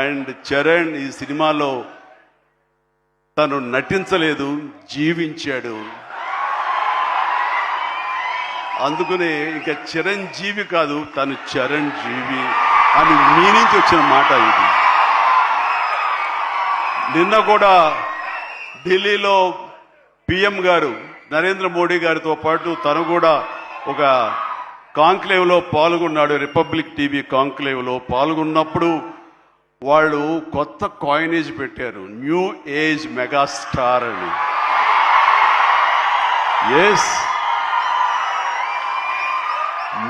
And Charan ఈ సినిమాలో తను నటించలేదు, జీవించాడు. అందుకనే ఇక చిరంజీవి కాదు, తను చరణ్ జీవి అని మీ నుంచి వచ్చిన మాట ఇది. నిన్న కూడా ఢిల్లీలో పిఎం గారు నరేంద్ర మోడీ గారితో పాటు తను కూడా ఒక కాంక్లేవ్లో పాల్గొన్నాడు. రిపబ్లిక్ టీవీ కాంక్లేవ్లో పాల్గొన్నప్పుడు వాళ్ళు కొత్త కాయినేజ్ పెట్టారు, న్యూ ఏజ్ మెగాస్టార్ అని. ఎస్,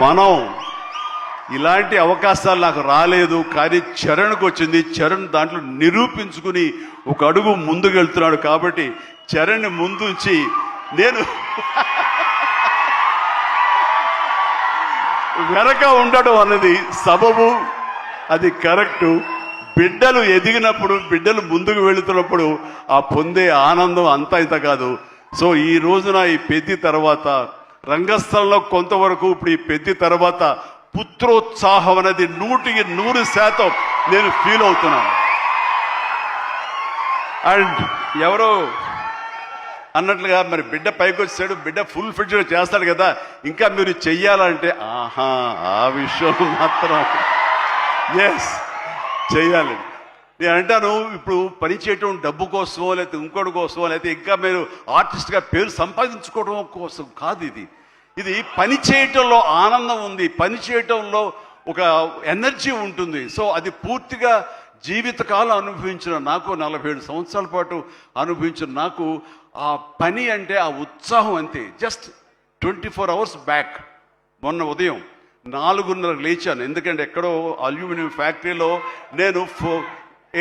మనం ఇలాంటి అవకాశాలు నాకు రాలేదు, కానీ చరణ్కు వచ్చింది. చరణ్ దాంట్లో నిరూపించుకుని ఒక అడుగు ముందుకు వెళ్తున్నాడు. కాబట్టి చరణ్ ముందుంచి నేను వెనక ఉండడం అన్నది సబబు, అది కరెక్టు. బిడ్డలు ఎదిగినప్పుడు, బిడ్డలు ముందుకు వెళుతున్నప్పుడు ఆ పొందే ఆనందం అంతా ఇంత కాదు. సో ఈ రోజున ఈ పెద్ది తర్వాత రంగస్థలంలో కొంతవరకు, ఇప్పుడు ఈ పెద్ది తర్వాత పుత్రోత్సాహం అనేది 100% నేను ఫీల్ అవుతున్నాను. అండ్ ఎవరో అన్నట్లుగా మరి బిడ్డ పైకి వచ్చాడు, బిడ్డ ఫుల్ ఫిట్గా చేస్తాడు కదా, ఇంకా మీరు చెయ్యాలంటే ఆహా, ఆ విషయం మాత్రం ఎస్ చెయ్యాలి. నేను అంటాను, ఇప్పుడు పని చేయటం డబ్బు కోసమో లేకపోతే ఇంకోటి కోసమో లేకపోతే ఇంకా మీరు ఆర్టిస్ట్గా పేరు సంపాదించుకోవడం కోసం కాదు. ఇది పని చేయటంలో ఆనందం ఉంది, పని చేయటంలో ఒక ఎనర్జీ ఉంటుంది. సో అది పూర్తిగా జీవితకాలం అనుభవించిన నాకు, 47 సంవత్సరాల పాటు అనుభవించిన నాకు ఆ పని అంటే ఆ ఉత్సాహం అంతే. జస్ట్ 24 అవర్స్ బ్యాక్ మొన్న ఉదయం 4:30 లేచాను. ఎందుకంటే ఎక్కడో అల్యూమినియం ఫ్యాక్టరీలో నేను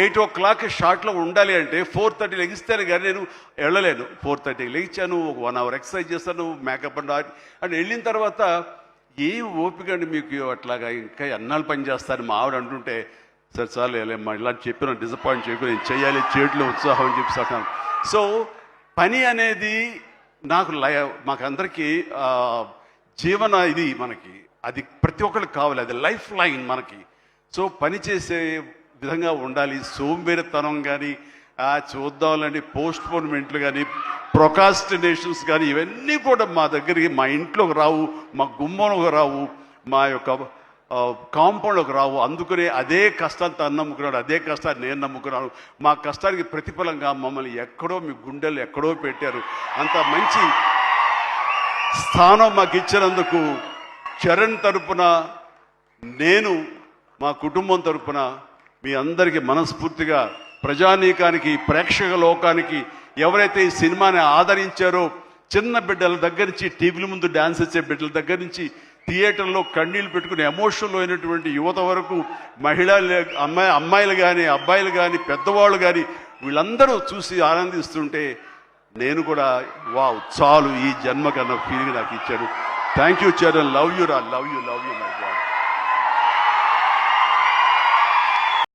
8 o'clock షార్ట్లో ఉండాలి అంటే 4:30 లెగిస్తాను, కానీ నేను వెళ్ళలేను. 4:30 లేచాను, ఒక 1 hour ఎక్సర్సైజ్ చేస్తాను, మేకప్ అండ్ వెళ్ళిన తర్వాత ఏం ఓపిక అండి మీకు అట్లాగా, ఇంకా ఎన్నాళ్ళు పని చేస్తాను మా ఆవిడ అంటుంటే, సరే చాలు వెళ్ళమ్మా ఇలా చెప్పిన డిసప్పాయింట్ చేయకు, నేను చేయాలి, చేతిలో ఉత్సాహం అని చెప్పి. సో పని అనేది మాకందరికీ జీవన ఇది, మనకి అది ప్రతి ఒక్కరికి కావాలి, అది లైఫ్ లైన్ మనకి. సో పని చేసే విధంగా ఉండాలి. సోంబేరితనం కానీ, చూద్దాంలని పోస్ట్పోన్మెంట్లు కానీ, ప్రొకాస్టినేషన్స్ కానీ, ఇవన్నీ కూడా మా దగ్గరికి, మా ఇంట్లోకి రావు, మా గుమ్మంలోకి రావు, మా యొక్క కాంపౌండ్లోకి రావు. అందుకనే అదే కష్టాన్ని తను నమ్ముకున్నాడు, అదే కష్టాన్ని నేను నమ్ముకున్నాను. మా కష్టానికి ప్రతిఫలంగా మమ్మల్ని ఎక్కడో, మీ గుండెలు ఎక్కడో పెట్టారు. అంత మంచి స్థానం మాకు ఇచ్చినందుకు చరణ్ తరపున, నేను మా కుటుంబం తరపున మీ అందరికీ మనస్ఫూర్తిగా, ప్రజానీకానికి, ప్రేక్షక లోకానికి, ఎవరైతే ఈ సినిమాని ఆదరించారో, చిన్న బిడ్డల దగ్గర నుంచి, టీవీల ముందు డ్యాన్స్ వచ్చే బిడ్డల దగ్గర నుంచి, థియేటర్లో కన్నీళ్ళు పెట్టుకుని ఎమోషన్లో అయినటువంటి యువత వరకు, అమ్మాయిలు కానీ, అబ్బాయిలు కానీ, పెద్దవాళ్ళు కానీ, వీళ్ళందరూ చూసి ఆనందిస్తుంటే నేను కూడా వావ్ చాలు, ఈ జన్మ కన్నా ఫీలింగ్ నాకు ఇచ్చాడు. Thank you Charan, love you రా, లవ్ యూ మై గాడ్.